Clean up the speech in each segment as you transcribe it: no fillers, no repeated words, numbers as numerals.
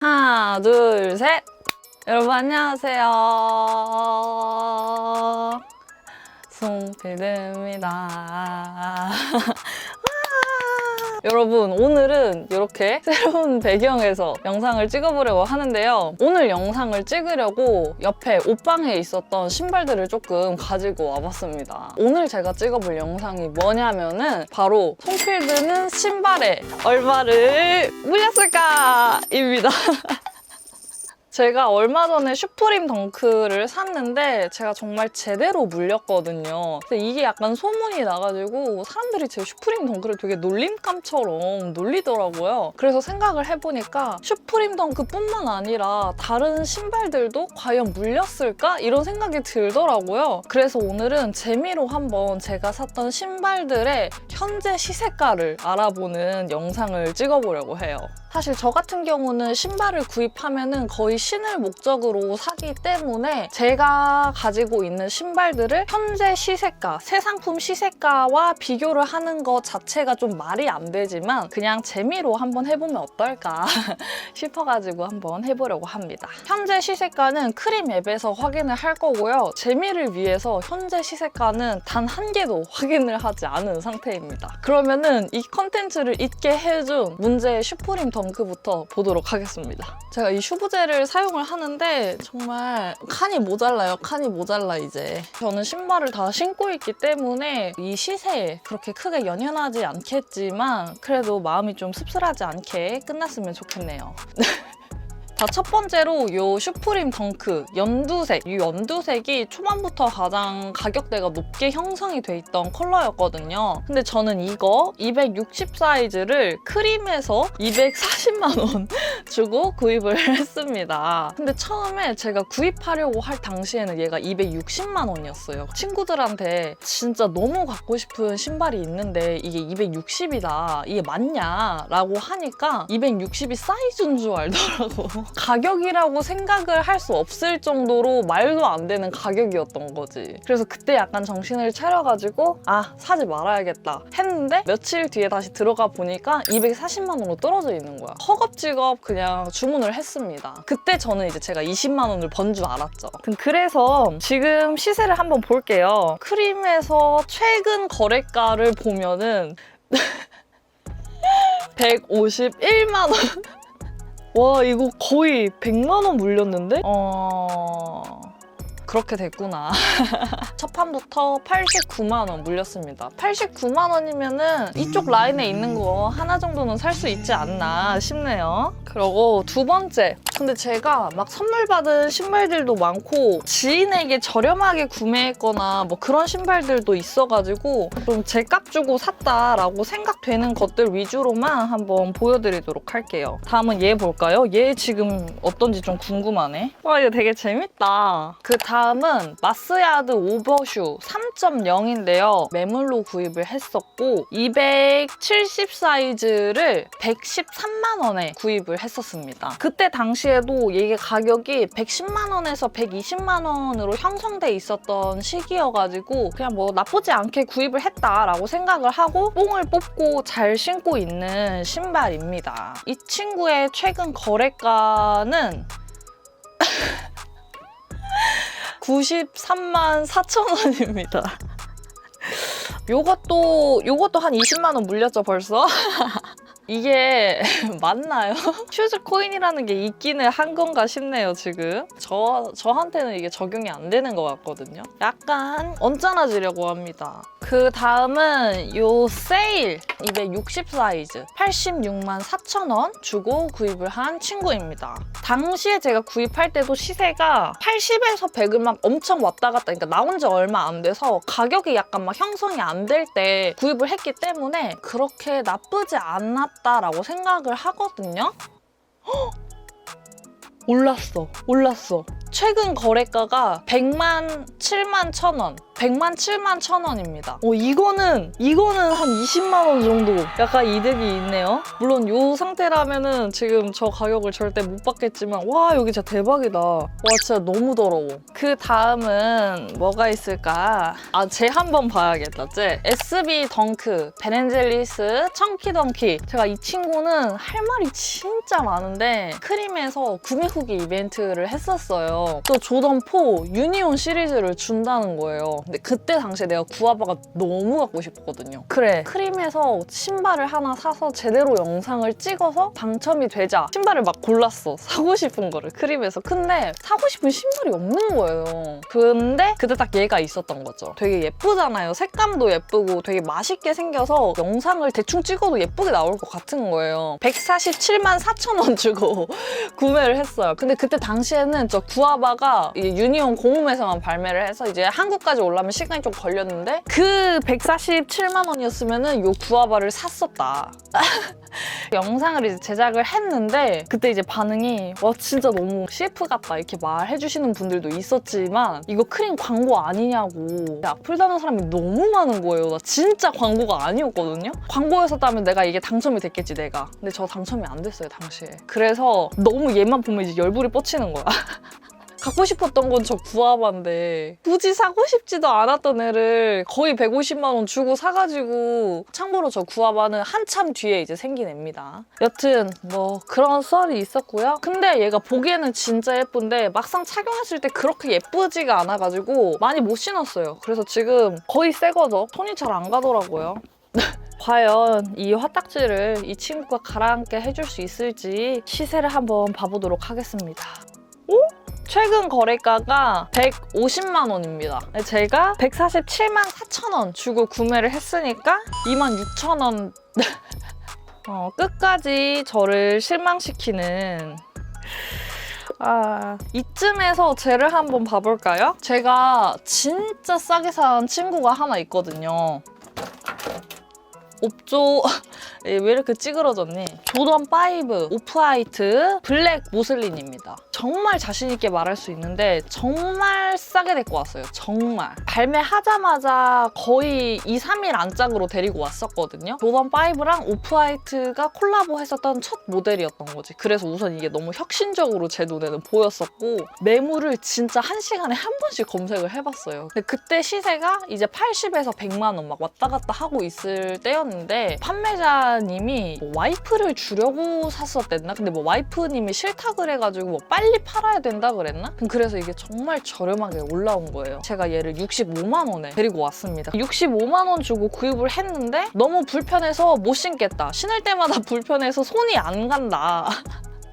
하나, 둘, 셋! 여러분 안녕하세요. 송필드입니다. 여러분 오늘은 이렇게 새로운 배경에서 영상을 찍어보려고 하는데요. 오늘 영상을 찍으려고 옆에 옷방에 있었던 신발들을 조금 가지고 와봤습니다. 오늘 제가 찍어볼 영상이 뭐냐면은 바로 송필드는 신발에 얼마를 물렸을까? 입니다. 제가 얼마 전에 슈프림 덩크를 샀는데 제가 정말 제대로 물렸거든요. 근데 이게 약간 소문이 나가지고 사람들이 제 슈프림 덩크를 되게 놀림감처럼 놀리더라고요. 그래서 생각을 해보니까 슈프림 덩크뿐만 아니라 다른 신발들도 과연 물렸을까? 이런 생각이 들더라고요. 그래서 오늘은 재미로 한번 제가 샀던 신발들의 현재 시세가를 알아보는 영상을 찍어보려고 해요. 사실 저 같은 경우는 신발을 구입하면은 거의 신을 목적으로 사기 때문에 제가 가지고 있는 신발들을 현재 시세가, 새 상품 시세가와 비교를 하는 것 자체가 좀 말이 안 되지만 그냥 재미로 한번 해보면 어떨까 싶어가지고 한번 해보려고 합니다. 현재 시세가는 크림 앱에서 확인을 할 거고요. 재미를 위해서 현재 시세가는 단 한 개도 확인을 하지 않은 상태입니다. 그러면은 이 컨텐츠를 잊게 해준 문제의 슈프림 덩크부터 보도록 하겠습니다. 제가 이 슈브젤을 사용을 하는데 정말 칸이 모자라요. 칸이 모자라 이제. 저는 신발을 다 신고 있기 때문에 이 시세에 그렇게 크게 연연하지 않겠지만 그래도 마음이 좀 씁쓸하지 않게 끝났으면 좋겠네요. 자, 첫 번째로 이 슈프림 덩크 연두색. 이 연두색이 초반부터 가장 가격대가 높게 형성이 돼 있던 컬러였거든요. 근데 저는 이거 260 사이즈를 크림에서 240만 원 주고 구입을 했습니다. 근데 처음에 제가 구입하려고 할 당시에는 얘가 260만 원이었어요. 친구들한테 진짜 너무 갖고 싶은 신발이 있는데 이게 260이다. 이게 맞냐? 라고 하니까 260이 사이즈인 줄 알더라고. 가격이라고 생각을 할 수 없을 정도로 말도 안 되는 가격이었던 거지. 그래서 그때 약간 정신을 차려가지고 아, 사지 말아야겠다 했는데 며칠 뒤에 다시 들어가 보니까 240만 원으로 떨어져 있는 거야. 허겁지겁 그냥 주문을 했습니다. 그때 저는 이제 제가 20만 원을 번 줄 알았죠. 그래서 지금 시세를 한번 볼게요. 크림에서 최근 거래가를 보면은 151만 원. 와, 이거 거의 100만 원 물렸는데? 그렇게 됐구나. 첫 판부터 89만 원 물렸습니다. 89만 원이면은 이쪽 라인에 있는 거 하나 정도는 살 수 있지 않나 싶네요. 그리고 두 번째. 근데 제가 막 선물 받은 신발들도 많고 지인에게 저렴하게 구매했거나 뭐 그런 신발들도 있어가지고 좀 제값 주고 샀다라고 생각되는 것들 위주로만 한번 보여드리도록 할게요. 다음은 얘 볼까요? 얘 지금 어떤지 좀 궁금하네. 와, 이거 되게 재밌다. 그 다음은 마스야드 오버슈 3.0인데요. 매물로 구입을 했었고 270 사이즈를 113만 원에 구입을 했었습니다. 그때 당시에도 이게 가격이 110만 원에서 120만 원으로 형성돼 있었던 시기여가지고 그냥 뭐 나쁘지 않게 구입을 했다라고 생각을 하고 뽕을 뽑고 잘 신고 있는 신발입니다. 이 친구의 최근 거래가는 93만 4천 원입니다. 요것도 한 20만 원 물렸죠, 벌써? 이게 맞나요? 슈즈 코인이라는 게 있기는 한 건가 싶네요, 지금. 저한테는 이게 적용이 안 되는 것 같거든요. 약간 언짢아지려고 합니다. 그 다음은 요 세일 260 사이즈 86만 4천 원 주고 구입을 한 친구입니다. 당시에 제가 구입할 때도 시세가 80에서 100을 막 엄청 왔다 갔다, 그러니까 나온 지 얼마 안 돼서 가격이 약간 막 형성이 안 될 때 구입을 했기 때문에 그렇게 나쁘지 않았다라고 생각을 하거든요. 헉! 올랐어. 최근 거래가가 100만 7만 1,000원. 100만 7만 1,000원입니다. 이거는 한 20만 원 정도 약간 이득이 있네요. 물론 이 상태라면은 지금 저 가격을 절대 못 받겠지만 와 여기 진짜 대박이다. 와 진짜 너무 더러워. 그 다음은 뭐가 있을까? 쟤 한번 봐야겠다. 쟤 SB 덩크, 베렌젤리스, 청키 덩키. 제가 이 친구는 할 말이 진짜 많은데 크림에서 구매 후기 이벤트를 했었어요. 또 조던4 유니온 시리즈를 준다는 거예요. 근데 그때 당시에 내가 구아바가 너무 갖고 싶었거든요. 그래, 크림에서 신발을 하나 사서 제대로 영상을 찍어서 당첨이 되자 신발을 막 골랐어. 사고 싶은 거를 크림에서. 근데 사고 싶은 신발이 없는 거예요. 근데 그때 딱 얘가 있었던 거죠. 되게 예쁘잖아요. 색감도 예쁘고 되게 맛있게 생겨서 영상을 대충 찍어도 예쁘게 나올 것 같은 거예요. 147만 4천 원 주고 구매를 했어요. 근데 그때 당시에는 저 구아바가 유니온 공홈에서만 발매를 해서 이제 한국까지 올라오면 시간이 좀 걸렸는데 그 147만 원이었으면은 요 구아바를 샀었다. 영상을 이제 제작을 했는데 그때 이제 반응이 와 진짜 너무 CF 같다 이렇게 말해주시는 분들도 있었지만 이거 크림 광고 아니냐고 악플 다는 사람이 너무 많은 거예요. 나 진짜 광고가 아니었거든요. 광고였었다면 내가 이게 당첨이 됐겠지 내가. 근데 저 당첨이 안 됐어요 당시에. 그래서 너무 얘만 보면 이제 열불이 뻗치는 거야. 갖고 싶었던 건 저 구아바인데 굳이 사고 싶지도 않았던 애를 거의 150만 원 주고 사가지고. 참고로 저 구아바는 한참 뒤에 이제 생긴 애입니다. 여튼 뭐 그런 썰이 있었고요. 근데 얘가 보기에는 진짜 예쁜데 막상 착용했을 때 그렇게 예쁘지가 않아가지고 많이 못 신었어요. 그래서 지금 거의 새 거죠. 손이 잘 안 가더라고요. 과연 이 화딱지를 이 친구가 가라앉게 해줄 수 있을지 시세를 한번 봐보도록 하겠습니다. 오? 최근 거래가가 150만 원입니다. 제가 147만 4천 원 주고 구매를 했으니까 26,000원. 끝까지 저를 실망시키는 이쯤에서 쟤를 한번 봐볼까요? 제가 진짜 싸게 산 친구가 하나 있거든요. 옵조 왜 이렇게 찌그러졌니? 조던5 오프화이트 블랙 모슬린입니다. 정말 자신있게 말할 수 있는데 정말 싸게 데리고 왔어요. 정말. 발매하자마자 거의 2, 3일 안짝으로 데리고 왔었거든요. 조던5랑 오프화이트가 콜라보했었던 첫 모델이었던 거지. 그래서 우선 이게 너무 혁신적으로 제 눈에는 보였었고 매물을 진짜 1시간에 한 번씩 검색을 해봤어요. 근데 그때 시세가 이제 80에서 100만 원 막 왔다 갔다 하고 있을 때였는데 판매자님이 뭐 와이프를 주려고 샀었댔나? 근데 뭐 와이프님이 싫다 그래가지고 뭐 빨리 팔아야 된다 그랬나? 그래서 이게 정말 저렴하게 올라온 거예요. 제가 얘를 65만 원에 데리고 왔습니다. 65만 원 주고 구입을 했는데 너무 불편해서 못 신겠다. 신을 때마다 불편해서 손이 안 간다.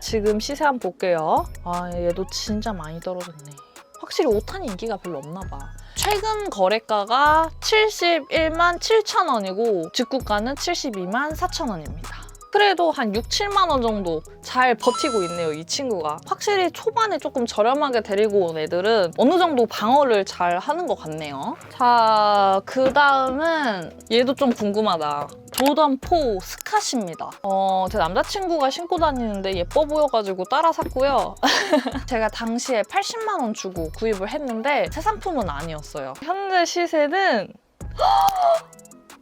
지금 시세 한번 볼게요. 얘도 진짜 많이 떨어졌네. 확실히 5탄이 인기가 별로 없나 봐. 최근 거래가가 71만 7천 원이고 직구가는 72만 4천 원입니다. 그래도 한 6, 7만 원 정도 잘 버티고 있네요, 이 친구가. 확실히 초반에 조금 저렴하게 데리고 온 애들은 어느 정도 방어를 잘 하는 것 같네요. 자, 그 다음은 얘도 좀 궁금하다. 조던4 스캇입니다. 제 남자친구가 신고 다니는데 예뻐 보여가지고 따라 샀고요. 제가 당시에 80만 원 주고 구입을 했는데 새 상품은 아니었어요. 현재 시세는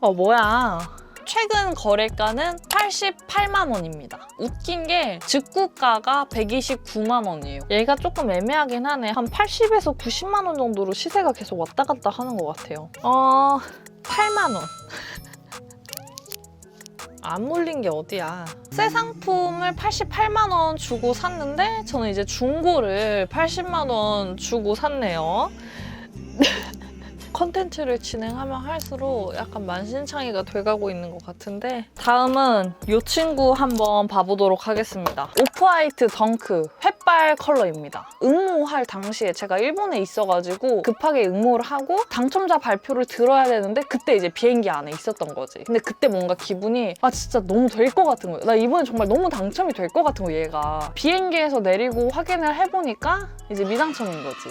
뭐야. 최근 거래가는 88만 원입니다. 웃긴 게 직구가가 129만 원이에요. 얘가 조금 애매하긴 하네. 한 80에서 90만 원 정도로 시세가 계속 왔다 갔다 하는 것 같아요. 8만 원. 안 몰린 게 어디야. 새 상품을 88만 원 주고 샀는데 저는 이제 중고를 80만 원 주고 샀네요. 컨텐츠를 진행하면 할수록 약간 만신창이가 돼가고 있는 것 같은데 다음은 이 친구 한번 봐보도록 하겠습니다. 오프화이트 덩크 횃발 컬러입니다. 응모할 당시에 제가 일본에 있어가지고 급하게 응모를 하고 당첨자 발표를 들어야 되는데 그때 이제 비행기 안에 있었던 거지. 근데 그때 뭔가 기분이 진짜 너무 될 것 같은 거예요. 나 이번에 정말 너무 당첨이 될 것 같은 거예요, 얘가. 비행기에서 내리고 확인을 해보니까 이제 미당첨인 거지.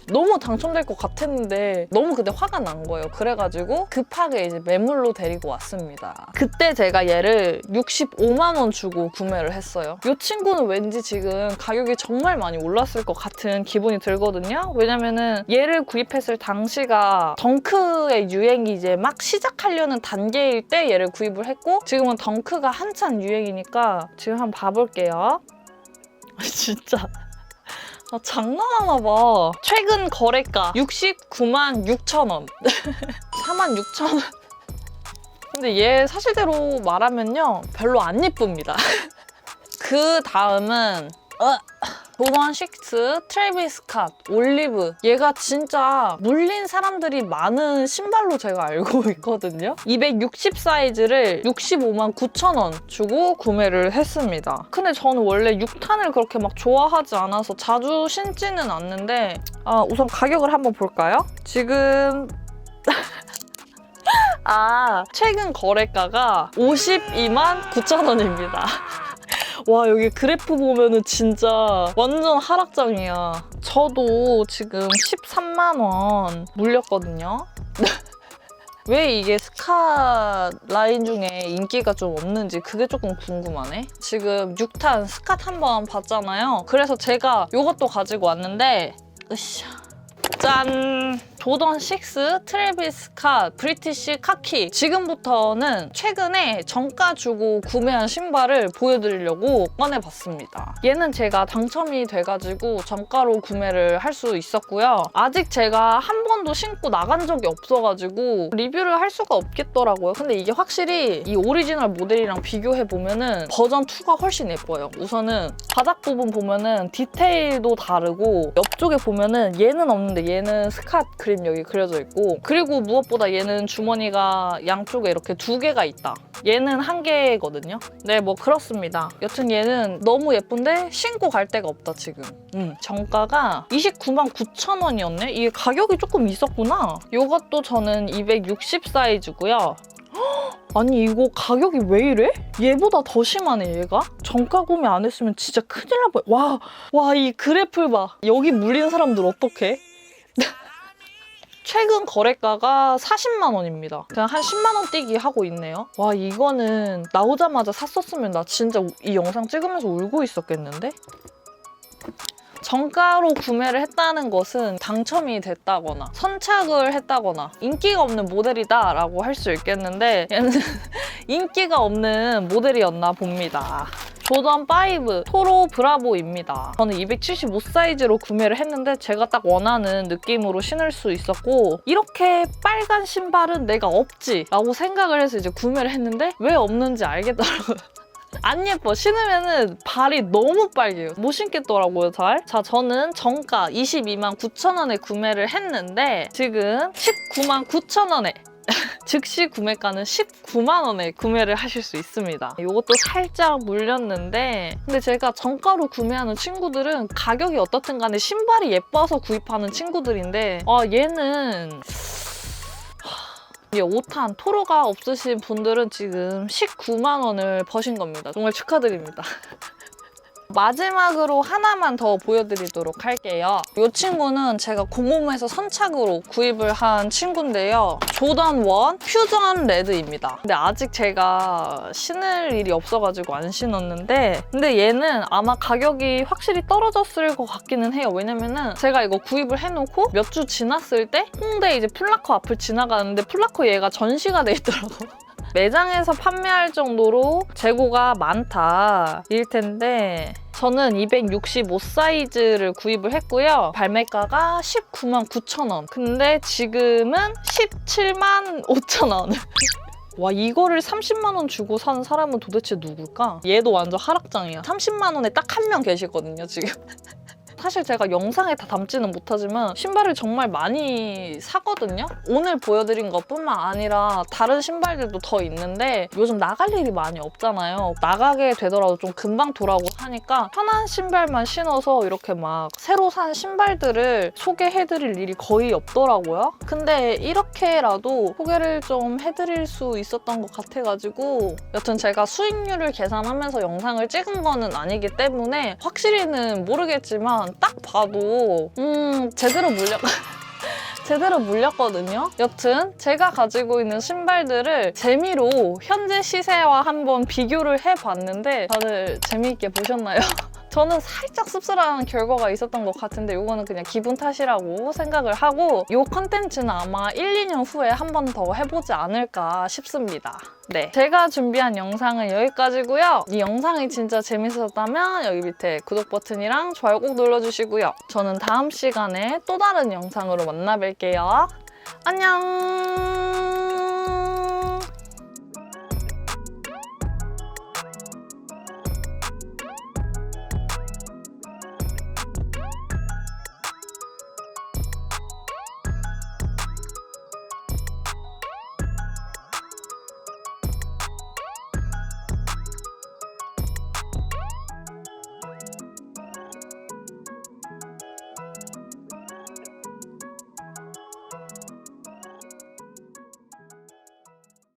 너무 당첨될 것 같았는데 너무 그때 화가 난 거예요. 그래가지고 급하게 이제 매물로 데리고 왔습니다. 그때 제가 얘를 65만 원 주고 구매를 했어요. 이 친구는 왠지 지금 가격이 정말 많이 올랐을 것 같은 기분이 들거든요. 왜냐면은 얘를 구입했을 당시가 덩크의 유행이 이제 막 시작하려는 단계일 때 얘를 구입을 했고 지금은 덩크가 한참 유행이니까 지금 한번 봐볼게요. 진짜 장난하나 봐. 최근 거래가 69만 6천 원. 4만 6천 원. 근데 얘 사실대로 말하면요. 별로 안 예쁩니다. 그 다음은 조던 6 트래비스 스캇 올리브. 얘가 진짜 물린 사람들이 많은 신발로 제가 알고 있거든요. 260 사이즈를 65만 9천 원 주고 구매를 했습니다. 근데 저는 원래 6탄을 그렇게 막 좋아하지 않아서 자주 신지는 않는데 우선 가격을 한번 볼까요? 지금 최근 거래가가 52만 9천 원입니다. 와, 여기 그래프 보면은 진짜 완전 하락장이야. 저도 지금 13만 원 물렸거든요. 왜 이게 스캇 라인 중에 인기가 좀 없는지 그게 조금 궁금하네. 지금 6탄 스캇 한번 봤잖아요. 그래서 제가 이것도 가지고 왔는데 으쌰. 짠! 조던 6 트래비스 스캇 브리티시 카키. 지금부터는 최근에 정가 주고 구매한 신발을 보여드리려고 꺼내봤습니다. 얘는 제가 당첨이 돼가지고 정가로 구매를 할 수 있었고요. 아직 제가 한 번도 신고 나간 적이 없어가지고 리뷰를 할 수가 없겠더라고요. 근데 이게 확실히 이 오리지널 모델이랑 비교해보면은 버전 2가 훨씬 예뻐요. 우선은 바닥 부분 보면은 디테일도 다르고 옆쪽에 보면은 얘는 없는데 얘는 스캇 그림 여기 그려져 있고 그리고 무엇보다 얘는 주머니가 양쪽에 이렇게 2개가 있다. 얘는 1개거든요. 네, 뭐 그렇습니다. 여튼 얘는 너무 예쁜데 신고 갈 데가 없다 지금. 정가가 29만 9천 원이었네? 이게 가격이 조금 있었구나. 이것도 저는 260 사이즈고요. 아니 이거 가격이 왜 이래? 얘보다 더 심하네 얘가? 정가 구매 안 했으면 진짜 큰일 날 뻔. 와, 이 그래프 봐. 여기 물린 사람들 어떡해? 최근 거래가가 40만 원입니다. 그냥 한 10만 원 뛰기 하고 있네요. 와, 이거는 나오자마자 샀었으면 나 진짜 이 영상 찍으면서 울고 있었겠는데? 정가로 구매를 했다는 것은 당첨이 됐다거나 선착을 했다거나 인기가 없는 모델이다 라고 할 수 있겠는데 얘는 인기가 없는 모델이었나 봅니다. 조던 5 토로 브라보입니다. 저는 275 사이즈로 구매를 했는데 제가 딱 원하는 느낌으로 신을 수 있었고 이렇게 빨간 신발은 내가 없지 라고 생각을 해서 이제 구매를 했는데 왜 없는지 알겠더라고요. 안 예뻐. 신으면은 발이 너무 빨개요. 못 신겠더라고요, 잘. 자, 저는 정가 22만 9천 원에 구매를 했는데 지금 19만 9천 원에 즉시 구매가는 19만 원에 구매를 하실 수 있습니다. 이것도 살짝 물렸는데 근데 제가 정가로 구매하는 친구들은 가격이 어떻든 간에 신발이 예뻐서 구입하는 친구들인데 얘는 5탄 토로가 없으신 분들은 지금 19만 원을 버신 겁니다. 정말 축하드립니다. 마지막으로 하나만 더 보여드리도록 할게요. 이 친구는 제가 공홈에서 선착으로 구입을 한 친구인데요. 조던 1 퓨전 레드입니다. 근데 아직 제가 신을 일이 없어가지고 안 신었는데 근데 얘는 아마 가격이 확실히 떨어졌을 것 같기는 해요. 왜냐면은 제가 이거 구입을 해놓고 몇 주 지났을 때 홍대 이제 플라커 앞을 지나가는데 플라커 얘가 전시가 돼 있더라고요. 매장에서 판매할 정도로 재고가 많다 일 텐데 저는 265 사이즈를 구입을 했고요. 발매가가 19만 9천 원. 근데 지금은 17만 5천 원. 와, 이거를 30만 원 주고 산 사람은 도대체 누굴까? 얘도 완전 하락장이야. 30만 원에 딱 한 명 계시거든요, 지금. 사실 제가 영상에 다 담지는 못하지만 신발을 정말 많이 사거든요. 오늘 보여드린 것뿐만 아니라 다른 신발들도 더 있는데 요즘 나갈 일이 많이 없잖아요. 나가게 되더라도 좀 금방 돌아오고 하니까 편한 신발만 신어서 이렇게 막 새로 산 신발들을 소개해드릴 일이 거의 없더라고요. 근데 이렇게라도 소개를 좀 해드릴 수 있었던 것 같아가지고 여튼 제가 수익률을 계산하면서 영상을 찍은 거는 아니기 때문에 확실히는 모르겠지만 딱 봐도 제대로 제대로 물렸거든요. 여튼 제가 가지고 있는 신발들을 재미로 현재 시세와 한번 비교를 해봤는데 다들 재미있게 보셨나요? 저는 살짝 씁쓸한 결과가 있었던 것 같은데 이거는 그냥 기분 탓이라고 생각을 하고 이 컨텐츠는 아마 1, 2년 후에 한 번 더 해보지 않을까 싶습니다. 네, 제가 준비한 영상은 여기까지고요. 이 영상이 진짜 재밌었다면 여기 밑에 구독 버튼이랑 좋아요 꼭 눌러주시고요. 저는 다음 시간에 또 다른 영상으로 만나 뵐게요. 안녕!